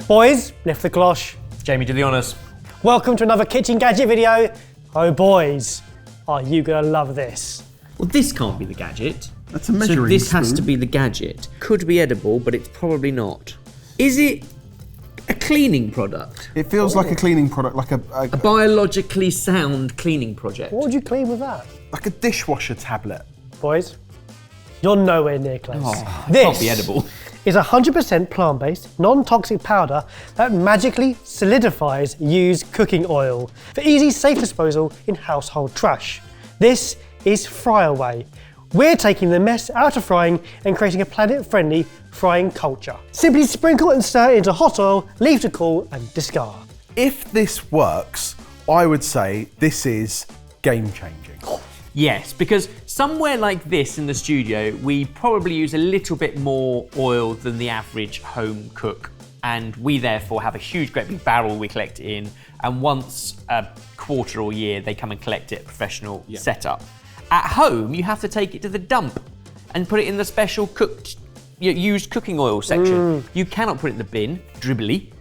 Boys, lift the cloche. Jamie, do the honours. Welcome to another kitchen gadget video. Oh boys, are you gonna love this? Well, this can't be the gadget. That's a measuring So this spoon. has to be the gadget. Could be edible, but it's probably not. Is it a cleaning product? It feels like a cleaning product, like A biologically sound cleaning project? What would you clean with that? like a dishwasher tablet. Boys, you're nowhere near close. Oh, it can't be edible. Is 100% plant-based, non-toxic powder that magically solidifies used cooking oil for easy, safe disposal in household trash. This is Fry Away. We're taking the mess out of frying and creating a planet-friendly frying culture. Simply sprinkle and stir into hot oil, leave to cool and discard. If this works, I would say this is game-changing. Yes, because somewhere like this in the studio, we probably use a little bit more oil than the average home cook. And we therefore have a huge, great big barrel we collect it in. And once a quarter or year, they come and collect it at a professional setup. At home, you have to take it to the dump and put it in the special used cooking oil section. You cannot put it in the bin, dribbly.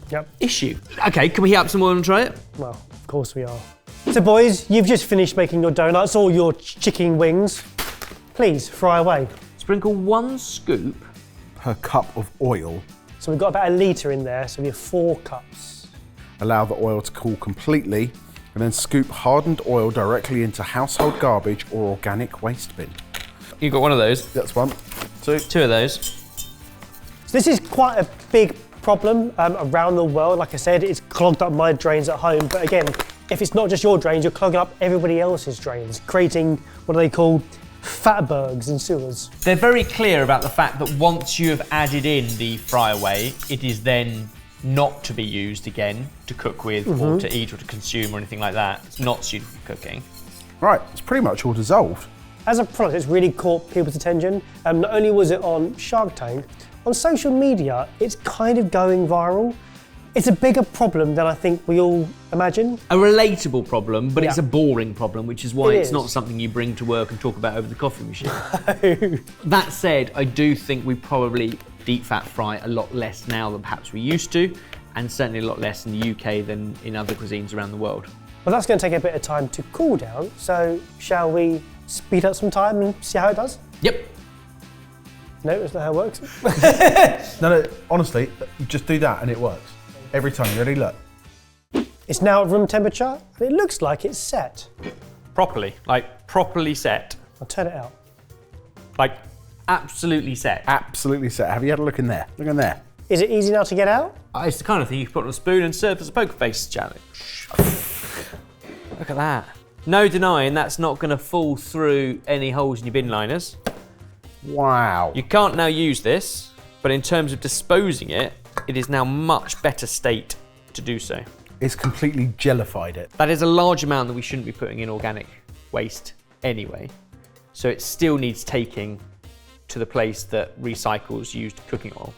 Yep. Issue. Okay, can we heat up some oil and try it? Well, of course we are. So boys, you've just finished making your donuts or your chicken wings. Please, fry away. Sprinkle 1 scoop. Per cup of oil. So we've got about a litre in there, so we have 4 cups. Allow the oil to cool completely and then scoop hardened oil directly into household garbage or organic waste bin. You got one of those. That's one. 2. 2 of those. So this is quite a big problem around the world. Like I said, it's clogged up my drains at home. But again, if it's not just your drains, you're clogging up everybody else's drains, creating what they call fatbergs in sewers. They're very clear about the fact that once you have added in the fry away, it is then not to be used again to cook with or to eat or to consume or anything like that. It's not suitable for cooking. Right, it's pretty much all dissolved. As a product, it's really caught people's attention. Not only was it on Shark Tank, on social media, it's kind of going viral. It's a bigger problem than I think we all imagine. A relatable problem, but it's Yeah. a boring problem, which is why It it's is. not something you bring to work and talk about over the coffee machine. That said, I do think we probably deep fat fry a lot less now than perhaps we used to, and certainly a lot less in the UK than in other cuisines around the world. Well, that's going to take a bit of time to cool down, so shall we speed up some time and see how it does? Yep. No, that's not how it works. No, honestly, just do that and it works. Every time, ready, look. It's now at room temperature, and it looks like it's set. Properly, like properly set. I'll turn it out. Like absolutely set. Absolutely set. Have you had a look in there? Look in there. Is it easy now to get out? It's the kind of thing you can put on a spoon and serve as a poker face challenge. Look at that. No denying that's not going to fall through any holes in your bin liners. Wow. You can't now use this, but in terms of disposing it, it is now much better state to do so. It's completely jellified it. That is a large amount that we shouldn't be putting in organic waste anyway. So it still needs taking to the place that recycles used cooking oil.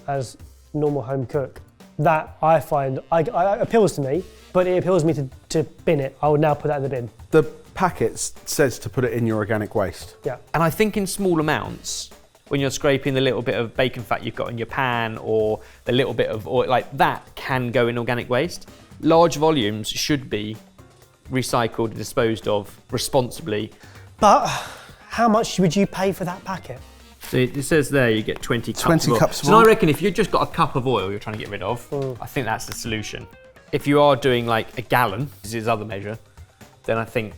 As normal home cook, that I find appeals to me, but it appeals me to bin it. I would now put that in the bin. The packet says to put it in your organic waste. Yeah. And I think in small amounts, when you're scraping the little bit of bacon fat you've got in your pan or the little bit of oil, like that can go in organic waste. Large volumes should be recycled and disposed of responsibly. But how much would you pay for that packet? So it says there you get 20 cups 20 of oil. cups of So I oil. reckon if you've just got a cup of oil you're trying to get rid of, I think that's the solution. If you are doing like a gallon, this is his other measure, then I think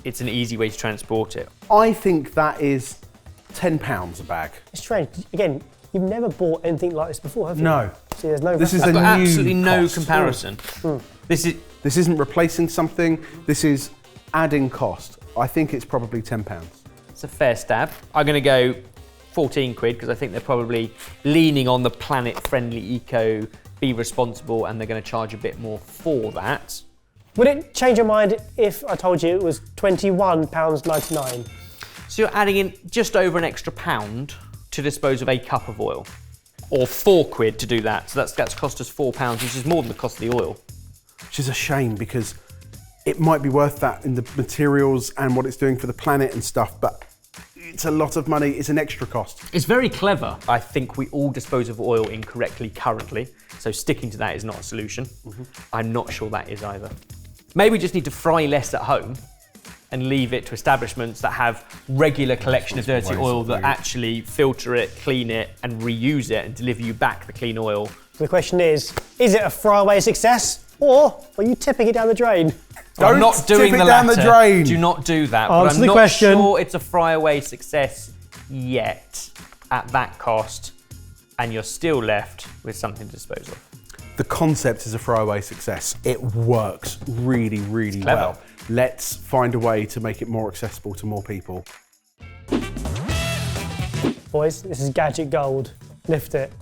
it's an easy way to transport it. I think that is £10 a bag. It's strange. Again, you've never bought anything like this before, have you? No. See, there's no This is reference. a Got new absolutely no cost. comparison. This isn't replacing something. This is adding cost. I think it's probably £10. It's a fair stab. I'm going to go 14 quid because I think they're probably leaning on the planet-friendly eco, be responsible, and they're going to charge a bit more for that. Would it change your mind if I told you it was £21.99? So you're adding in just over an extra £1 to dispose of a cup of oil, or 4 quid to do that. So that's cost us £4, which is more than the cost of the oil. Which is a shame because it might be worth that in the materials and what it's doing for the planet and stuff, but it's a lot of money, it's an extra cost. It's very clever. I think we all dispose of oil incorrectly currently, so sticking to that is not a solution. I'm not sure that is either. Maybe we just need to fry less at home and leave it to establishments that have regular collection of dirty oil that actually filter it, clean it, and reuse it and deliver you back the clean oil. The question is it a fry-away success, or are you tipping it down the drain? I'm not doing tip it the down latter. the drain. Do not do that. Answer But I'm the not question. sure it's a fry-away success yet at that cost, and you're still left with something to dispose of. The concept is a throwaway success. It works really, really clever. well. Let's find a way to make it more accessible to more people. Boys, this is gadget gold. Lift it.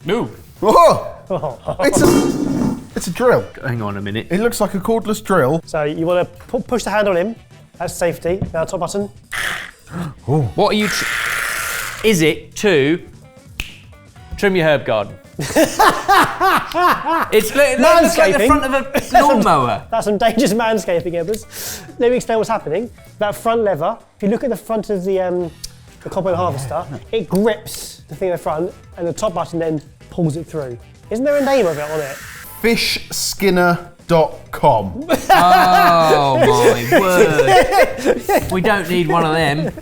No. Oh! It's a drill. Hang on a minute. It looks like a cordless drill. So you want to push the hand on him. That's safety. Now top button. What are you... Is it to trim your herb garden? It looks like the front of a lawnmower. That's some dangerous manscaping, Ebbers. Let me explain what's happening. That front lever, if you look at the front of the cobweb harvester, it grips the thing at the front, and the top button then pulls it through. Isn't there a name of it on it? Fishskinner.com. Oh my word. We don't need one of them.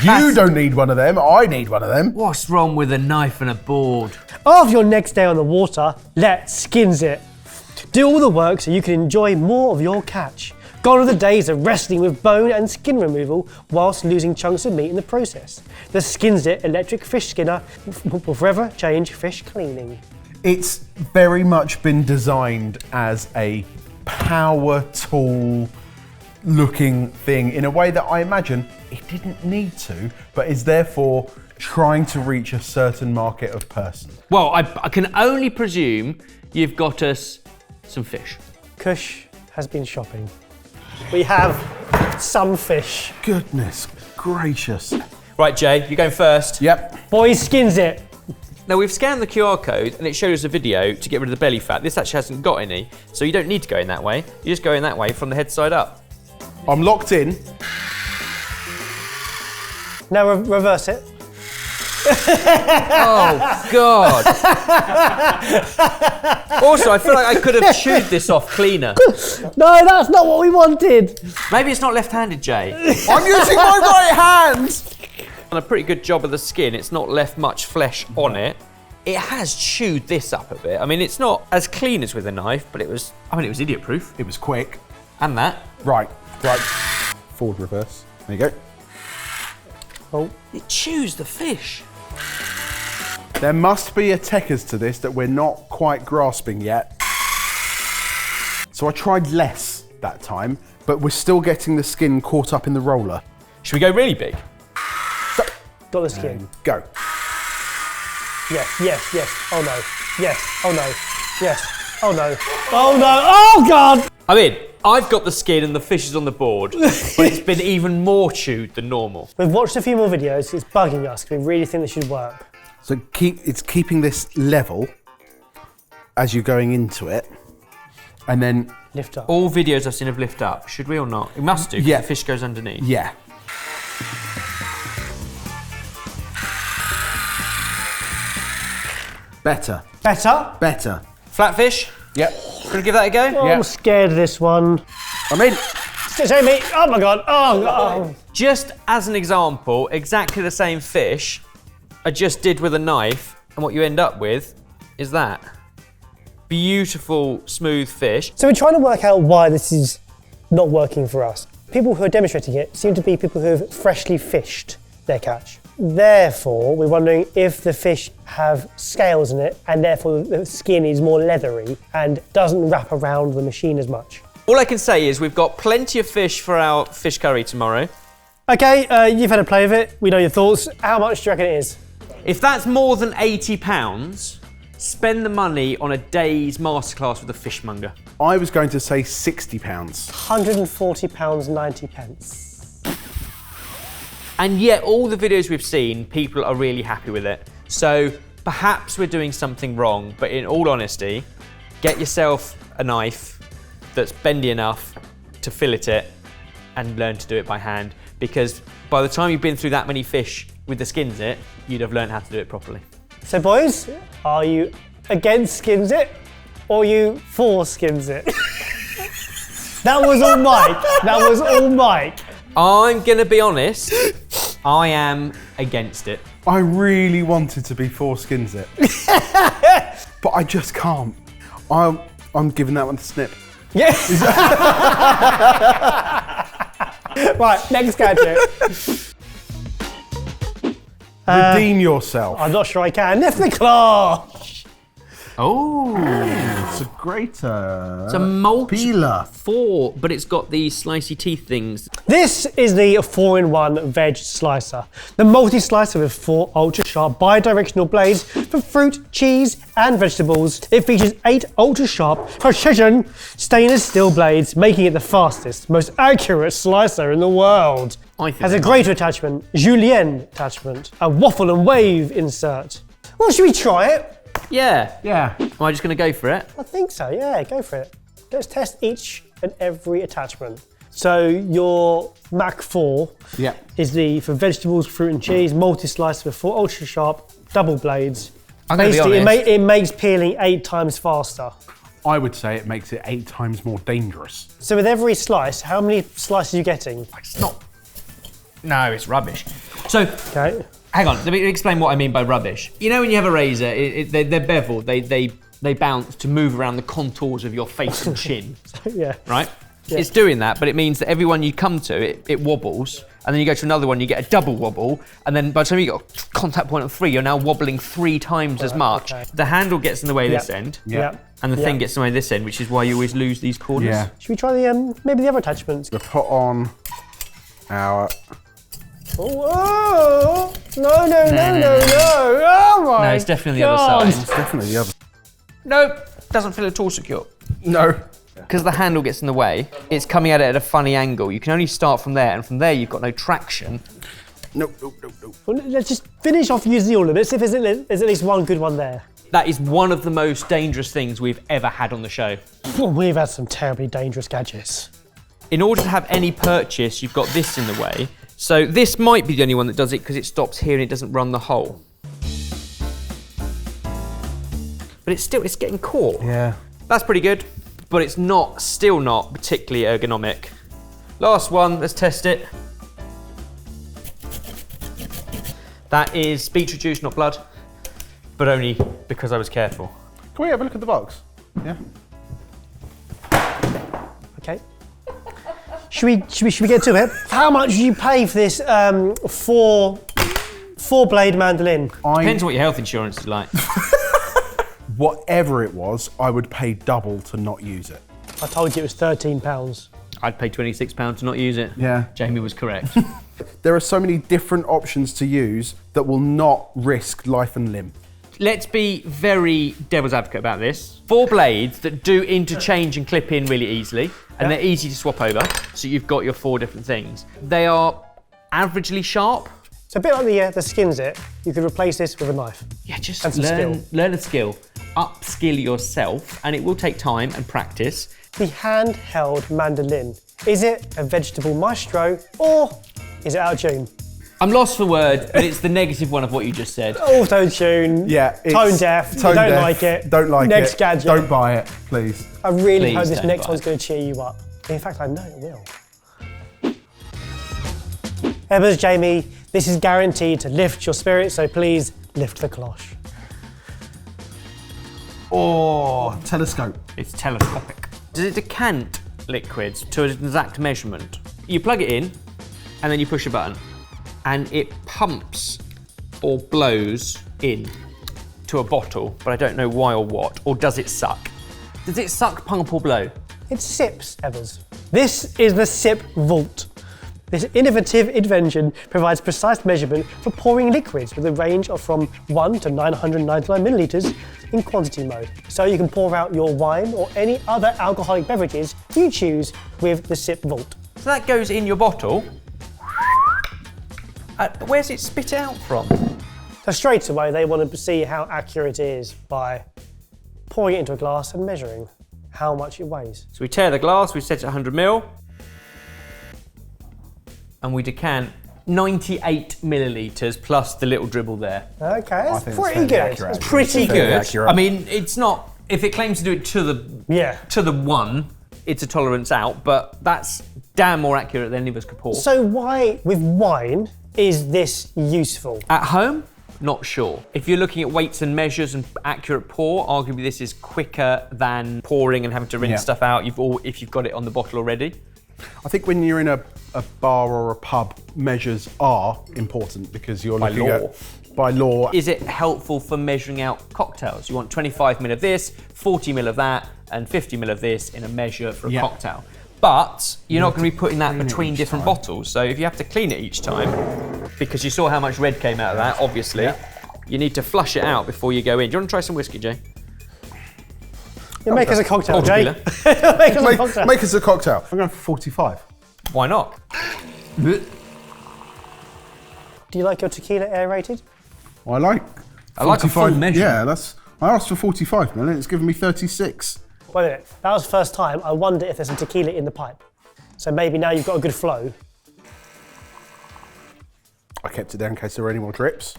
You don't need one of them, I need one of them. What's wrong with a knife and a board? After your next day on the water, let Skinit do all the work so you can enjoy more of your catch. Gone are the days of wrestling with bone and skin removal whilst losing chunks of meat in the process. The Skinit electric fish skinner will forever change fish cleaning. It's very much been designed as a power tool looking thing in a way that I imagine it didn't need to, but is therefore trying to reach a certain market of person. Well, I can only presume you've got us some fish. Kush has been shopping. We have some fish. Goodness gracious. Right, Jay, you're going first. Yep. Boys, Skinit. Now, we've scanned the QR code and it shows us a video to get rid of the belly fat. This actually hasn't got any, so you don't need to go in that way. You just go in that way from the head side up. I'm locked in. Now reverse it. Oh, God. Also, I feel like I could have chewed this off cleaner. No, that's not what we wanted. Maybe it's not left-handed, Jay. I'm using my right hand. Done a pretty good job of the skin. It's not left much flesh on it. It has chewed this up a bit. I mean, it's not as clean as with a knife, but it was idiot-proof. It was quick. And that. Right. Forward, reverse. There you go. Oh, It chews the fish. There must be a techers to this that we're not quite grasping yet. So I tried less that time, but we're still getting the skin caught up in the roller. Should we go really big? got the skin. Go. Yes. Oh no. Yes. Oh no. Yes. Oh no. Oh no. Oh God. I mean, I've got the skin and the fish is on the board, but it's been even more chewed than normal. We've watched a few more videos. It's bugging us. We really think this should work. So it's keeping this level as you're going into it, and then Lift up. All videos I've seen of lift up. Should we or not? We must do, 'cause Yeah. the fish goes underneath. yeah. Better. Better. Flatfish? Yep. Should we give that a go? Oh, I'm scared of this one. I'm in. Show me. Oh my God. Oh God. Just as an example, exactly the same fish I just did with a knife, and what you end up with is that. Beautiful, smooth fish. So we're trying to work out why this is not working for us. People who are demonstrating it seem to be people who have freshly fished their catch. Therefore, we're wondering if the fish have scales in it, and therefore the skin is more leathery and doesn't wrap around the machine as much. All I can say is we've got plenty of fish for our fish curry tomorrow. Okay, you've had a play of it. We know your thoughts. How much do you reckon it is? If that's more than £80, spend the money on a day's masterclass with a fishmonger. I was going to say £60. £140.90. And yet all the videos we've seen, people are really happy with it. So perhaps we're doing something wrong, but in all honesty, get yourself a knife that's bendy enough to fillet it and learn to do it by hand, because by the time you've been through that many fish with the Skinit, you'd have learned how to do it properly. So boys, are you against Skinit or you for Skinit? That was all Mike. That was all Mike. I'm gonna be honest, I am against it. I really wanted to be for Skinit, but I just can't. I'm giving that one to Snip. Yeah. Right, next gadget. Redeem yourself. I'm not sure I can. Lift the claw. Oh, It's a grater. it's a multi peeler. 4, but it's got these slicey teeth things. This is the 4-in-1 veg slicer. The multi-slicer with 4 ultra-sharp bi-directional blades for fruit, cheese and vegetables. It features 8 ultra-sharp precision stainless steel blades, making it the fastest, most accurate slicer in the world. I think Has a it grater attachment, julienne attachment, a waffle and wave insert. Well, should we try it? Yeah. Yeah. Am I just gonna go for it? I think so, yeah, go for it. Let's test each and every attachment. So your Mac 4 Yeah. is the for vegetables, fruit and cheese, multi-slicer with 4 ultra-sharp double blades. I'm gonna be Basically, honest. it makes peeling 8 times faster. I would say it makes it 8 times more dangerous. So with every slice, how many slices are you getting? It's not. No, it's rubbish. So, Okay. hang on, let me explain what I mean by rubbish. You know when you have a razor, they're beveled, they bounce to move around the contours of your face and chin, Yeah. right? It's doing that, but it means that every one you come to, it wobbles, and then you go to another one, you get a double wobble, and then by the time you got a contact point of 3, you're now wobbling 3 times as much. okay. The handle gets in the way this Yep. end, Yeah. and the Yeah. thing gets in the way this end, which is why you always lose these corners. Yeah. Should we try the maybe the other attachments? We put on our. Oh, no, no. Oh my No, it's definitely the God. other side. It's definitely the other. Nope, doesn't feel at all secure. No. Because the handle gets in the way, it's coming at it at a funny angle. You can only start from there, and from there you've got no traction. Nope. Well, let's just finish off using all of it. See if there's at least one good one there. That is one of the most dangerous things we've ever had on the show. We've had some terribly dangerous gadgets. In order to have any purchase, you've got this in the way. So this might be the only one that does it because it stops here and it doesn't run the hole. But it's getting caught. Yeah. That's pretty good, but it's still not particularly ergonomic. Last one, let's test it. That is beetroot juice, not blood, but only because I was careful. Can we have a look at the box? Yeah. Okay. Should we get to it? How much did you pay for this four blade mandolin? Depends what your health insurance is like. Whatever it was, I would pay double to not use it. I told you it was £13. I'd pay £26 to not use it. Yeah. Jamie was correct. There are so many different options to use that will not risk life and limb. Let's be very devil's advocate about this. 4 blades that do interchange and clip in really easily, and they're easy to swap over, so you've got your 4 different things. They are averagely sharp. It's a bit like the Skinit. You could replace this with a knife. Yeah, just And some learn a skill, upskill yourself, and it will take time and practice. The handheld mandolin. Is it a vegetable maestro or is it out of tune? I'm lost for words, but it's the negative one of what you just said. Auto-tune, Yeah. it's tone deaf, tone don't deaf, like it. Don't like Next it. gadget. Don't buy it, please. I really Please hope this don't next buy one's it. going to cheer you up. In fact, I know it will. Ebbers, Jamie, this is guaranteed to lift your spirit, so please lift the cloche. Oh, telescope. It's telescopic. Does it decant liquids to an exact measurement? You plug it in, and then you push a button, and it pumps or blows in to a bottle, but I don't know why or what. Or does it suck? Does it suck, pump, or blow? It sips, Ebbers. This is the Sip Vault. This innovative invention provides precise measurement for pouring liquids with a range of from 1 to 999 millilitres in quantity mode. So you can pour out your wine or any other alcoholic beverages you choose with the Sip Vault. So that goes in your bottle. Where's it spit out from? So straight away they want to see how accurate it is by pouring it into a glass and measuring how much it weighs. So we tear the glass, we set it 100 ml. and we decant 98 millilitres plus the little dribble there. Okay, I that's think pretty it's good. fairly accurate. It's pretty Fairly good. accurate. I mean, it's not, if it claims to do it to the one, it's a tolerance out, but that's damn more accurate than any of us could pour. So why, with wine, is this useful? At home, not sure. If you're looking at weights and measures and accurate pour, arguably this is quicker than pouring and having to rinse stuff out if you've got it on the bottle already. I think when you're in a bar or a pub, measures are important because you're looking at by law. Is it helpful for measuring out cocktails? You want 25 ml of this, 40 ml of that, and 50 ml of this in a measure for a cocktail. But you're not going to be putting that between different bottles. So if you have to clean it each time, because you saw how much red came out of that, obviously, you need to flush it out before you go in. Do you want to try some whiskey, Jay? You make us a cocktail, Oh, Jay. tequila. Make us a cocktail. Make us a cocktail. I'm going for 45. Why not? Do you like your tequila aerated? I like I like a full measure. Yeah, I asked for 45 ml, it's given me 36. Wait a minute, that was the first time. I wonder if there's some tequila in the pipe. So maybe now you've got a good flow. I kept it there in case there were any more drips.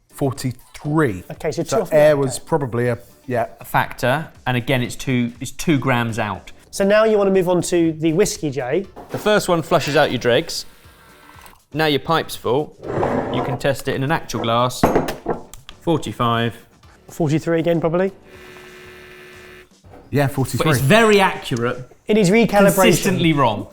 43. Okay, so two So off the air mark. was probably a Factor, and again, it's 2 grams out. So now you want to move on to the whiskey, Jay. The first one flushes out your dregs. Now your pipe's full. You can test it in an actual glass. 45. 43 again, probably. Yeah, But 43. it's very accurate. It is recalibration. Consistently wrong.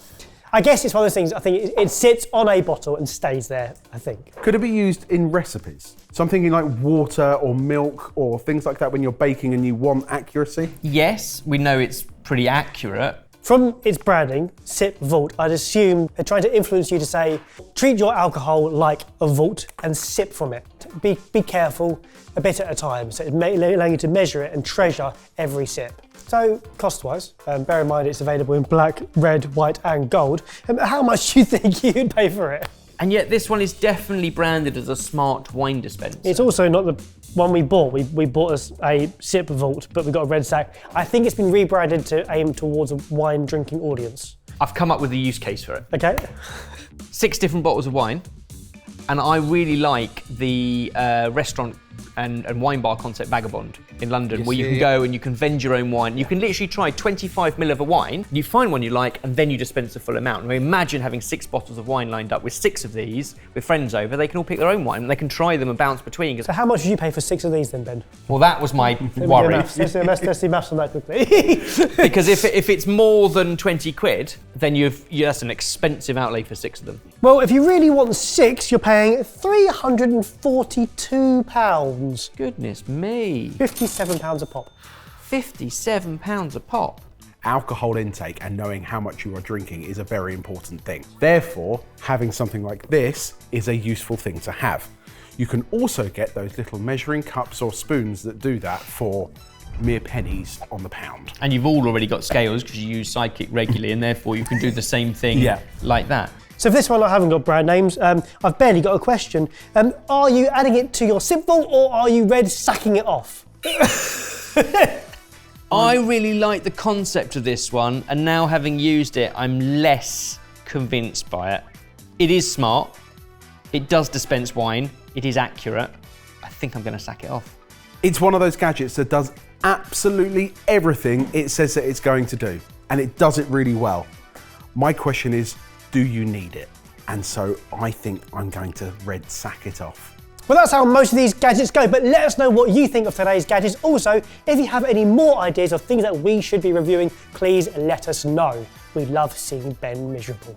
I guess it's one of those things, I think it sits on a bottle and stays there, I think. Could it be used in recipes? So I'm thinking like water or milk or things like that when you're baking and you want accuracy? Yes, we know it's pretty accurate. From its branding, Sip Vault, I'd assume they're trying to influence you to say, treat your alcohol like a vault and sip from it. Be careful, a bit at a time. So it's allowing you to measure it and treasure every sip. So cost-wise, bear in mind it's available in black, red, white and gold. How much do you think you'd pay for it? And yet this one is definitely branded as a smart wine dispenser. It's also not the one we bought. We bought us a Sip Vault, but we got a red sack. I think it's been rebranded to aim towards a wine drinking audience. I've come up with a use case for it. Okay. 6 different bottles of wine. And I really like the restaurant and wine bar concept Vagabond in London, where you can go and you can vend your own wine. You can literally try 25 ml of a wine, you find one you like, and then you dispense the full amount. And imagine having 6 bottles of wine lined up with 6 of these, with friends over, they can all pick their own wine and they can try them and bounce between. So how much did you pay for 6 of these then, Ben? Well, that was my worry. Let's do maths on that quickly. Because if it's more than 20 quid, then that's an expensive outlay for 6 of them. Well, if you really want 6, you're paying £342. Goodness me. £57 a pop. £57 a pop. Alcohol intake and knowing how much you are drinking is a very important thing. Therefore, having something like this is a useful thing to have. You can also get those little measuring cups or spoons that do that for mere pennies on the pound. And you've all already got scales because you use Sidekick regularly, and therefore you can do the same thing like that. So for this one, I haven't got brand names. I've barely got a question. Are you adding it to your Sip Vault or are you red sacking it off? I really like the concept of this one, and now having used it, I'm less convinced by it. It is smart. It does dispense wine. It is accurate. I think I'm going to sack it off. It's one of those gadgets that does absolutely everything it says that it's going to do, and it does it really well. My question is, do you need it? And so I think I'm going to red sack it off. Well, that's how most of these gadgets go, but let us know what you think of today's gadgets. Also, if you have any more ideas of things that we should be reviewing, please let us know. We love seeing Ben miserable.